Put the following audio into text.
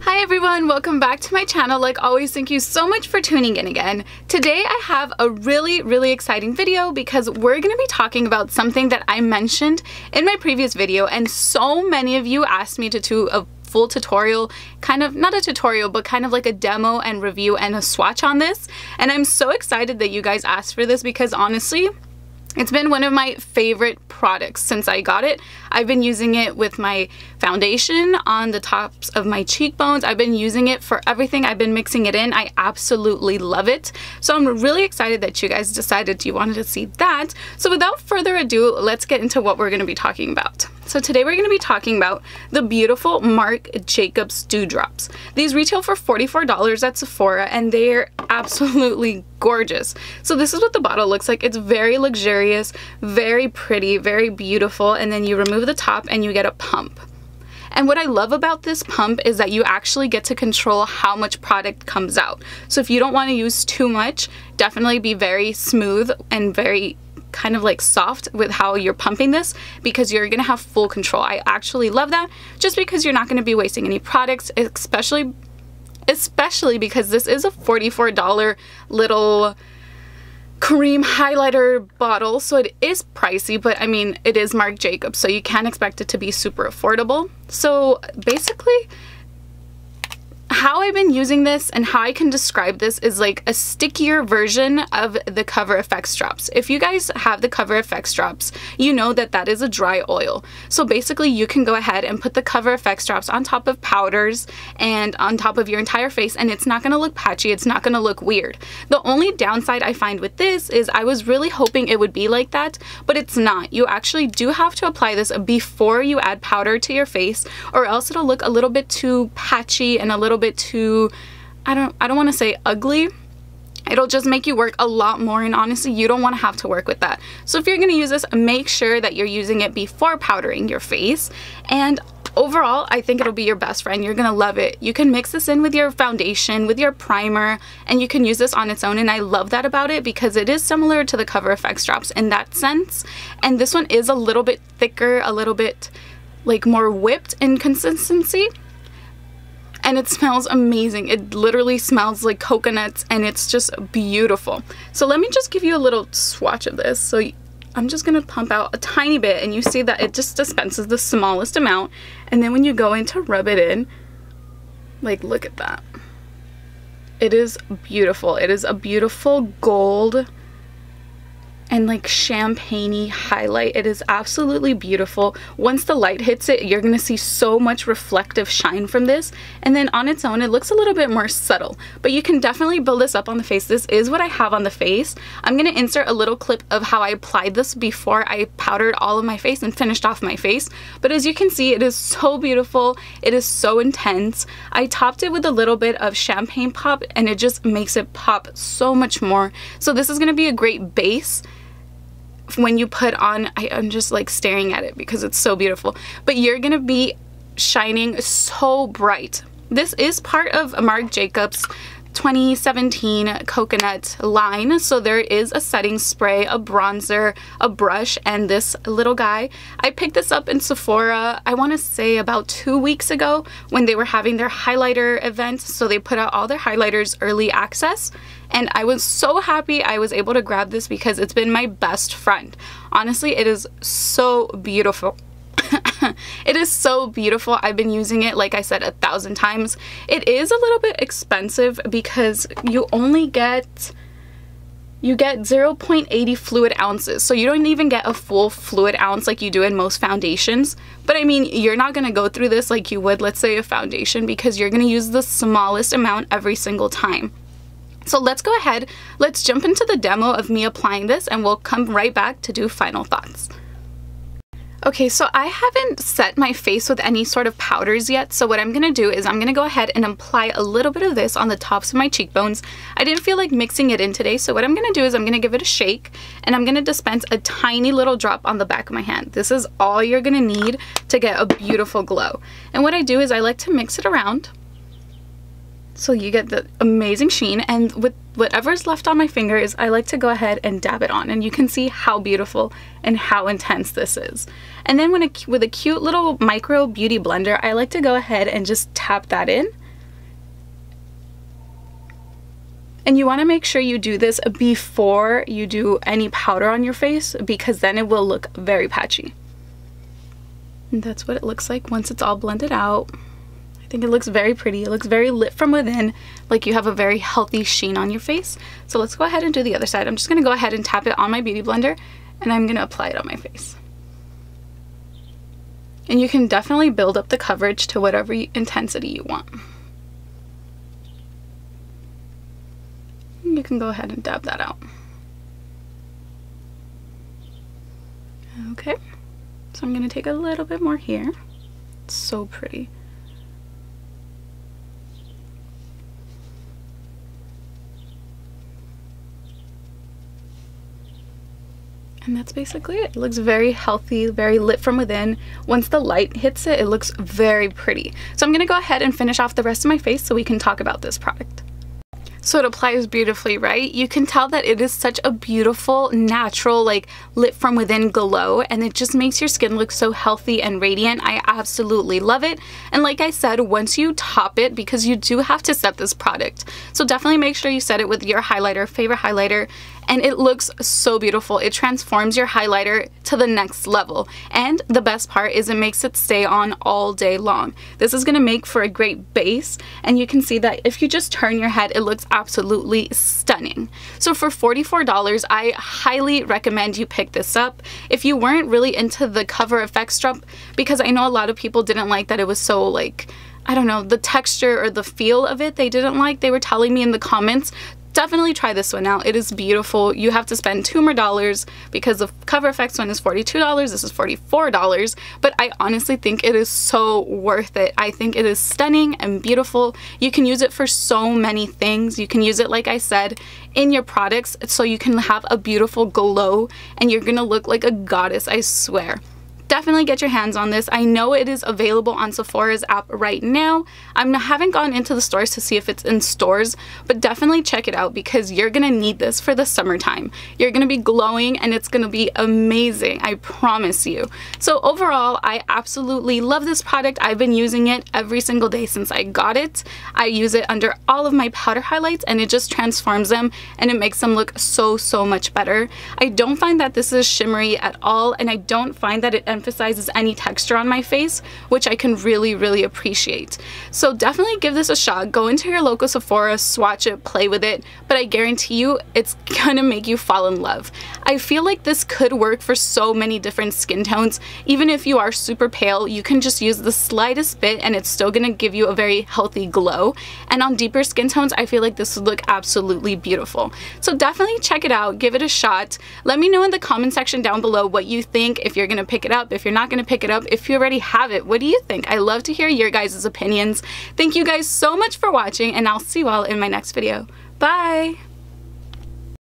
Hi everyone, welcome back to my channel. Like always, thank you so much for tuning in again. Today I have a really exciting video because we're going to be talking about something that I mentioned in my previous video, and so many of you asked me to do a full tutorial, kind of not a tutorial, but kind of like a demo and review and a swatch on this. And I'm so excited that you guys asked for this because honestly, it's been one of my favorite products since I got it. I've been using it with my foundation on the tops of my cheekbones. I've been using it for everything. I've been mixing it in. I absolutely love it. So I'm really excited that you guys decided you wanted to see that. So without further ado, let's get into what we're going to be talking about. So today we're going to be talking about the beautiful Marc Jacobs Dew Drops. These retail for $44 at Sephora and they're absolutely gorgeous. So this is what the bottle looks like. It's very luxurious, very pretty, very beautiful, and then you remove the top and you get a pump. And what I love about this pump is that you actually get to control how much product comes out. So if you don't want to use too much, definitely be very smooth and very kind of like soft with how you're pumping this because you're gonna have full control. I actually love that just because you're not going to be wasting any products, especially because this is a $44 little cream highlighter bottle, so it is pricey, but I mean it is Marc Jacobs, so you can't expect it to be super affordable. So basically how I've been using this and how I can describe this is like a stickier version of the Cover FX drops. If you guys have the Cover FX drops, you know that that is a dry oil. So basically you can go ahead and put the Cover FX drops on top of powders and on top of your entire face, and it's not going to look patchy, it's not going to look weird. The only downside I find with this is I was really hoping it would be like that, but it's not. You actually do have to apply this before you add powder to your face, or else it'll look a little bit too patchy and a little bit too, I don't want to say ugly. It'll just make you work a lot more, and honestly you don't want to have to work with that. So if you're going to use this, make sure that you're using it before powdering your face, and overall I think it'll be your best friend. You're gonna love it. You can mix this in with your foundation, with your primer, and you can use this on its own, and I love that about it because it is similar to the Cover FX drops in that sense, and this one is a little bit thicker, a little bit like more whipped in consistency. And it smells amazing. It literally smells like coconuts and it's just beautiful. So let me just give you a little swatch of this. So I'm just going to pump out a tiny bit, and you see that it just dispenses the smallest amount. And then when you go in to rub it in, like look at that. It is beautiful. It is a beautiful gold and like champagne-y highlight. It is absolutely beautiful. Once the light hits it, you're gonna see so much reflective shine from this, and then on its own it looks a little bit more subtle, but you can definitely build this up on the face. This is what I have on the face. I'm gonna insert a little clip of how I applied this before I powdered all of my face and finished off my face, but as you can see, it is so beautiful. It is so intense. I topped it with a little bit of champagne pop and it just makes it pop so much more. So this is gonna be a great base when you put on, I'm just like staring at it because it's so beautiful, but you're gonna be shining so bright. This is part of Marc Jacobs 2017 coconut line, so there is a setting spray, a bronzer, a brush, and this little guy. I picked this up in Sephora, I want to say about 2 weeks ago when they were having their highlighter event, so they put out all their highlighters early access, and I was so happy I was able to grab this because it's been my best friend. Honestly, it is so beautiful. It is so beautiful. I've been using it, like I said, 1,000 times. It is a little bit expensive because you only get 0.80 fluid ounces, so you don't even get a full fluid ounce like you do in most foundations. But I mean, you're not going to go through this like you would, let's say, a foundation, because you're going to use the smallest amount every single time. So let's go ahead, let's jump into the demo of me applying this, and we'll come right back to do final thoughts. Okay, so I haven't set my face with any sort of powders yet, so what I'm going to do is I'm going to go ahead and apply a little bit of this on the tops of my cheekbones. I didn't feel like mixing it in today, so what I'm going to do is I'm going to give it a shake, and I'm going to dispense a tiny little drop on the back of my hand. This is all you're going to need to get a beautiful glow. And what I do is I like to mix it around so you get the amazing sheen, and with whatever's left on my fingers, I like to go ahead and dab it on, and you can see how beautiful and how intense this is. And then with a cute little micro beauty blender, I like to go ahead and just tap that in And you want to make sure you do this before you do any powder on your face, because then it will look very patchy. And that's what it looks like once it's all blended out. I think it looks very pretty. It looks very lit from within, like you have a very healthy sheen on your face. So let's go ahead and do the other side. I'm just going to go ahead and tap it on my beauty blender, and I'm going to apply it on my face. And you can definitely build up the coverage to whatever intensity you want. You can go ahead and dab that out. Okay, so I'm going to take a little bit more here. It's so pretty. And that's basically it. It looks very healthy, very lit from within. Once the light hits it, it looks very pretty. So I'm going to go ahead and finish off the rest of my face so we can talk about this product. So it applies beautifully, right? You can tell that it is such a beautiful, natural, like lit from within glow, and it just makes your skin look so healthy and radiant. I absolutely love it. And like I said, once you top it, because you do have to set this product, so definitely make sure you set it with your highlighter, favorite highlighter, and it looks so beautiful. It transforms your highlighter to the next level. And the best part is it makes it stay on all day long. This is going to make for a great base, and you can see that if you just turn your head, it looks absolutely stunning. So for $44, I highly recommend you pick this up. If you weren't really into the Cover FX drop, because I know a lot of people didn't like that it was so like, I don't know, the texture or the feel of it they didn't like. They were telling me in the comments. Definitely try this one out. It is beautiful. You have to spend $2 more because the Cover FX one is $42. This is $44, but I honestly think it is so worth it. I think it is stunning and beautiful. You can use it for so many things. You can use it, like I said, in your products so you can have a beautiful glow and you're gonna look like a goddess, I swear. Definitely get your hands on this. I know it is available on Sephora's app right now. I haven't gone into the stores to see if it's in stores, but definitely check it out because you're gonna need this for the summertime. You're gonna be glowing and it's gonna be amazing, I promise you. So overall, I absolutely love this product. I've been using it every single day since I got it. I use it under all of my powder highlights and it just transforms them and it makes them look so much better. I don't find that this is shimmery at all, and I don't find that it emphasizes any texture on my face, which I can really appreciate. So definitely give this a shot. Go into your local Sephora, swatch it, play with it, but I guarantee you it's gonna make you fall in love. I feel like this could work for so many different skin tones. Even if you are super pale, you can just use the slightest bit and it's still gonna give you a very healthy glow. And on deeper skin tones, I feel like this would look absolutely beautiful. So definitely check it out, give it a shot. Let me know in the comment section down below what you think, if you're gonna pick it up, if you're not gonna pick it up, if you already have it, what do you think? I love to hear your guys' opinions. Thank you guys so much for watching, and I'll see you all in my next video. Bye!